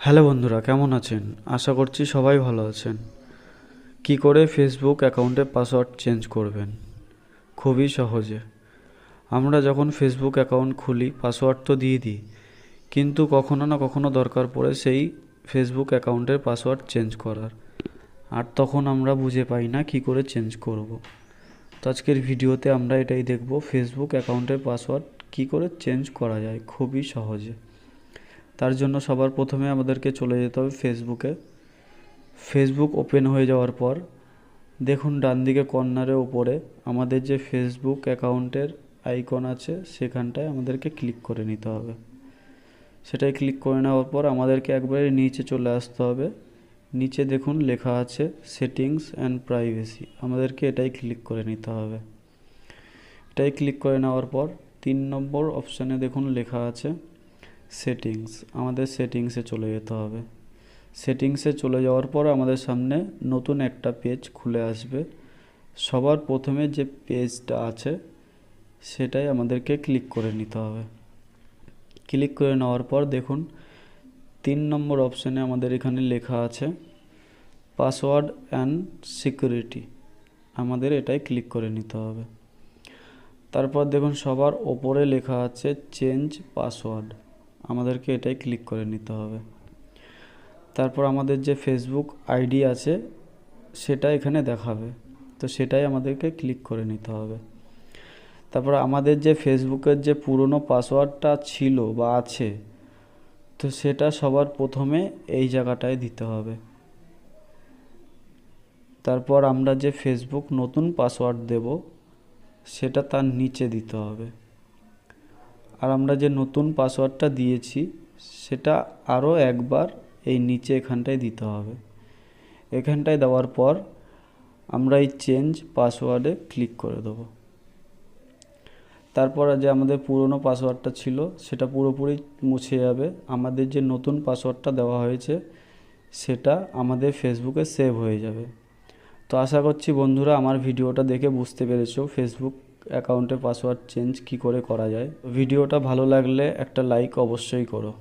Hello বন্ধুরা, কেমন আছেন? আশা করছি সবাই ভালো আছেন। কি করে ফেসবুক অ্যাকাউন্টের পাসওয়ার্ড চেঞ্জ করবেন? খুবই সহজে। আমরা যখন ফেসবুক অ্যাকাউন্ট খুলি পাসওয়ার্ড তো দিয়ে দিই, কিন্তু কখনো না কখনো দরকার পড়ে সেই ফেসবুক অ্যাকাউন্টের পাসওয়ার্ড চেঞ্জ করার, আর তখন আমরা বুঝে পাই না কি করে চেঞ্জ করব। তো আজকের ভিডিওতে আমরা এটাই দেখব, ফেসবুক অ্যাকাউন্টের পাসওয়ার্ড কি করে চেঞ্জ করা যায় খুবই সহজে। তার জন্য সবার প্রথমে আমাদেরকে চলে যেতে হবে ফেসবুকে। ফেসবুক ওপেন হয়ে যাওয়ার পর দেখুন ডান দিকে কর্নারে উপরে আমাদের যে ফেসবুক অ্যাকাউন্টের আইকন আছে সেখানটায় আমাদেরকে ক্লিক করে নিতে হবে। সেটাই ক্লিক করে নেওয়ার পর আমাদেরকে একবারে নিচে চলে আসতে হবে। নিচে দেখুন লেখা আছে সেটিংস অ্যান্ড প্রাইভেসি, আমাদেরকে এটাই ক্লিক করে নিতে হবে। এটাই ক্লিক করে নেওয়ার পর 3 নম্বর অপশানে দেখুন লেখা আছে সেটিংস, আমাদের সেটিংসে চলে যেতে হবে। সেটিংসে চলে যাওয়ার পর আমাদের সামনে নতুন একটা পেজ খুলে আসবে। সবার প্রথমে যে পেজটা আছে সেটাই আমাদেরকে ক্লিক করে নিতে হবে। ক্লিক করে নেওয়ার পর দেখুন 3 নম্বর অপশানে আমাদের এখানে লেখা আছে পাসওয়ার্ড অ্যান্ড সিকিউরিটি, আমাদের এটাই ক্লিক করে নিতে হবে। তারপর দেখুন সবার ওপরে লেখা আছে চেঞ্জ পাসওয়ার্ড, আমাদেরকে এটাই ক্লিক করে নিতে হবে। তারপর আমাদের যে ফেসবুক আইডি আছে সেটা এখানে দেখাবে, তো সেটাই আমাদেরকে ক্লিক করে নিতে হবে। তারপর আমাদের যে ফেসবুকের যে পুরনো পাসওয়ার্ডটা ছিল বা আছে, তো সেটা সবার প্রথমে এই জায়গাটায় দিতে হবে। তারপর আমরা যে ফেসবুক নতুন পাসওয়ার্ড দেব সেটা তার নিচে দিতে হবে। আর আমরা যে নতুন পাসওয়ার্ডটা দিয়েছি সেটা আরও একবার এই নিচে এখানটায় দিতে হবে। এখানটায় দেওয়ার পর আমরা এই চেঞ্জ পাসওয়ার্ডে ক্লিক করে দেবো। তারপর যে আমাদের পুরনো পাসওয়ার্ডটা ছিল সেটা পুরোপুরি মুছে যাবে। আমাদের যে নতুন পাসওয়ার্ডটা দেওয়া হয়েছে সেটা আমাদের ফেসবুকে সেভ হয়ে যাবে। তো আশা করছি বন্ধুরা আমার ভিডিওটা দেখে বুঝতে পেরেছো ফেসবুক অ্যাকাউন্টের পাসওয়ার্ড চেঞ্জ কি করে করা যায়। ভিডিওটা ভালো লাগলে একটা লাইক অবশ্যই করো।